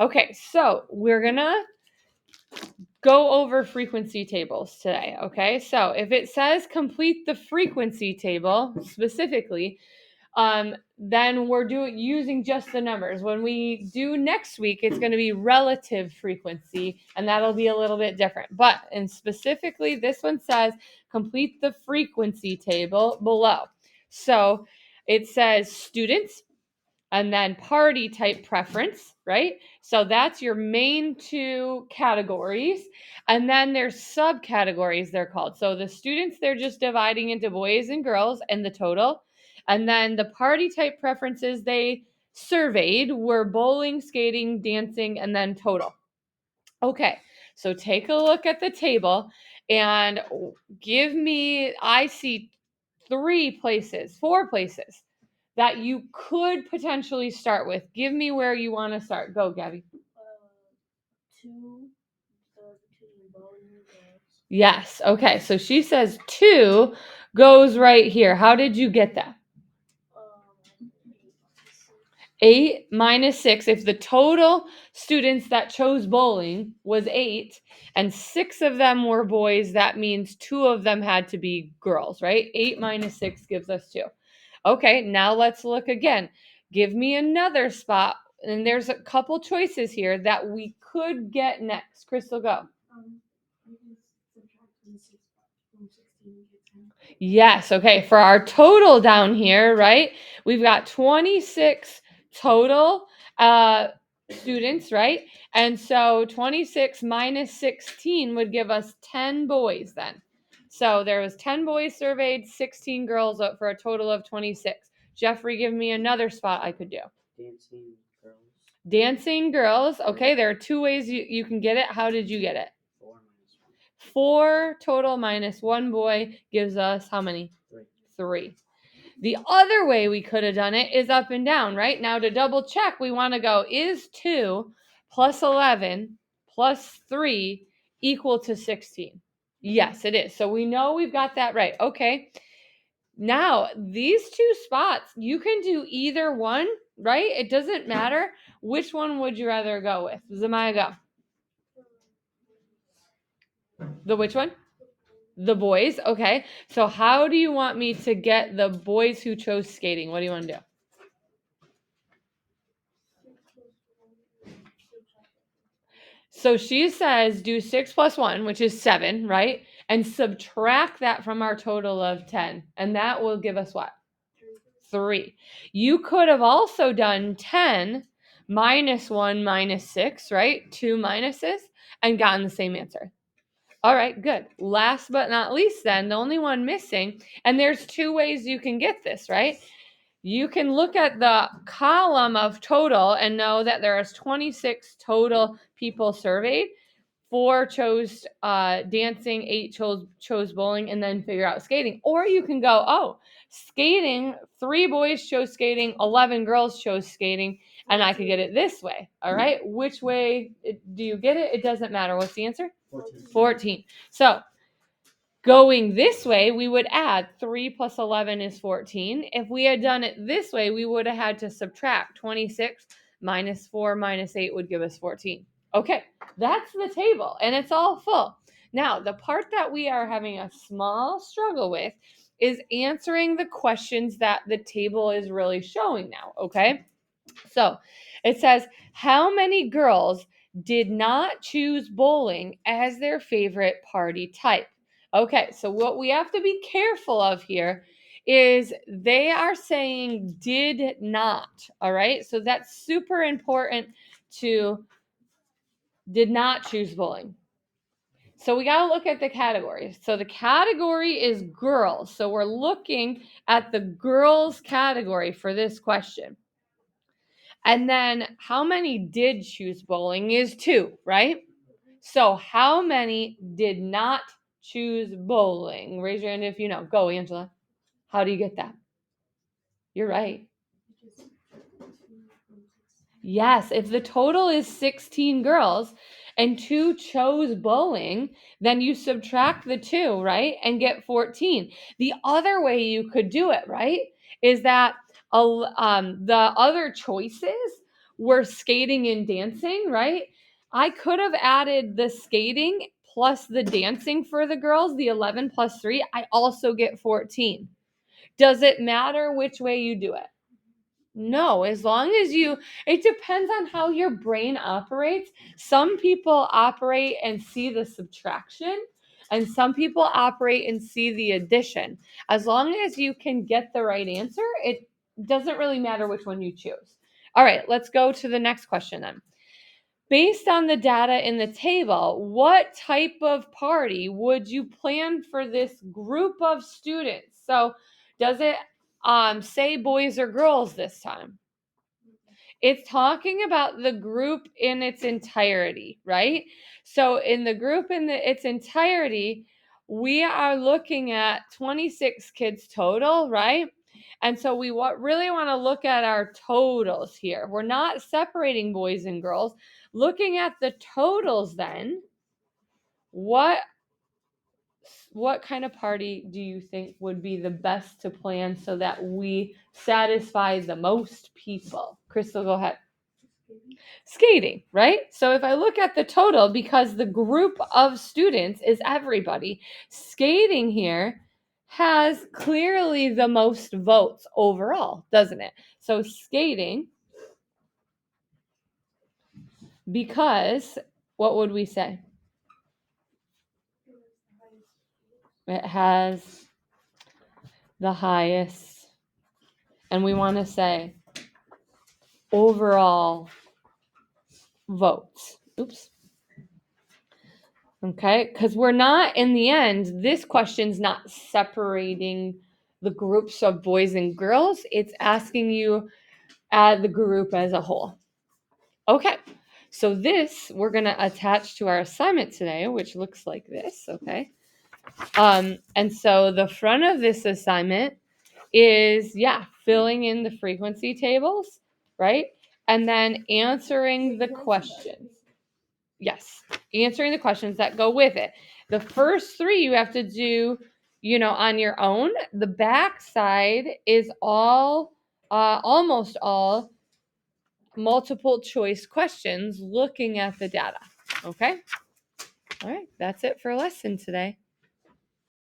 Okay, so we're going to go over frequency tables today, okay? So if it says complete the frequency table specifically, then we're using just the numbers. When we do next week, it's going to be relative frequency, and that'll be a little bit different. And specifically, this one says complete the frequency table below. So it says students, and then party type preference, right? So that's your main two categories. And then there's subcategories, they're called. So the students, they're just dividing into boys and girls and the total. And then the party type preferences they surveyed were bowling, skating, dancing, and then total. Okay, so take a look at the table and I see four places that you could potentially start with. Give me where you want to start. Go, Gabby. Two. Yes. Okay. So she says 2 goes right here. How did you get that? 8 minus 6. If the total students that chose bowling was 8 and 6 of them were boys, that means 2 of them had to be girls, right? 8 minus 6 gives us 2. Okay, now let's look again. Give me another spot. And there's a couple choices here that we could get next. Crystal, go. Yes, okay. For our total down here, right? We've got 26 total students, right? And so 26 minus 16 would give us 10 boys then. So there was 10 boys surveyed, 16 girls for a total of 26. Jeffrey, give me another spot I could do. Dancing girls. Dancing girls. Okay, there are 2 ways you can get it. How did you get it? 4 minus 1. 4 total minus 1 boy gives us how many? 3. 3. The other way we could have done it is up and down, right? Now to double check, we want to go, is 2 plus 11 plus 3 equal to 16? Yes, it is. So we know we've got that right. Okay. Now, these 2 spots, you can do either one, right? It doesn't matter. Which one would you rather go with? Zemaya, go. The which one? The boys. Okay. So how do you want me to get the boys who chose skating? What do you want to do? So she says do 6 plus 1, which is 7, right? And subtract that from our total of 10. And that will give us what? 3. You could have also done 10 minus 1 minus 6, right? 2 minuses, and gotten the same answer. All right, good. Last but not least, then, the only one missing, and there's 2 ways you can get this, right? You can look at the column of total and know that there is 26 total people surveyed. 4 chose dancing, 8 chose bowling, and then figure out skating. Or you can go, skating, 3 boys chose skating, 11 girls chose skating, and I could get it this way. All right, which way do you get it? It doesn't matter. What's the answer? 14. So going this way, we would add 3 plus 11 is 14. If we had done it this way, we would have had to subtract 26 minus 4 minus 8 would give us 14. Okay, that's the table, and it's all full. Now, the part that we are having a small struggle with is answering the questions that the table is really showing now, okay? So it says, how many girls did not choose bowling as their favorite party type? Okay, so what we have to be careful of here is they are saying did not, all right? So that's super important to did not choose bowling. So we got to look at the categories. So the category is girls. So we're looking at the girls category for this question. And then how many did choose bowling is 2, right? So how many did not choose bowling? Raise your hand if you know. Go, Angela. How do you get that? You're right. Yes, if the total is 16 girls and 2 chose bowling, then you subtract the 2, right? And get 14. The other way you could do it, right, is that the other choices were skating and dancing, right? I could have added the skating plus the dancing for the girls, the 11 plus 3. I also get 14. Does it matter which way you do it? No, as long as it depends on how your brain operates. Some people operate and see the subtraction, and some people operate and see the addition. As long as you can get the right answer, it doesn't really matter which one you choose. All right, let's go to the next question then. Based on the data in the table, what type of party would you plan for this group of students? So, does it say boys or girls this time? It's talking about the group in its entirety, right? So in the group in its entirety, we are looking at 26 kids total, right? And so we really want to look at our totals here. We're not separating boys and girls. Looking at the totals then, what kind of party do you think would be the best to plan so that we satisfy the most people? Crystal, go ahead. Skating, right? So if I look at the total, because the group of students is everybody, skating here has clearly the most votes overall, doesn't it? So skating, because what would we say? It has the highest, and we want to say overall votes. Oops. Okay, because we're not, in the end, this question's not separating the groups of boys and girls. It's asking you the group as a whole. Okay, so this we're going to attach to our assignment today, which looks like this, okay? And so the front of this assignment is, filling in the frequency tables, right? And then answering the questions. Yes, answering the questions that go with it. The first 3 you have to do, on your own. The back side is all, almost all multiple choice questions looking at the data. Okay? All right, that's it for lesson today.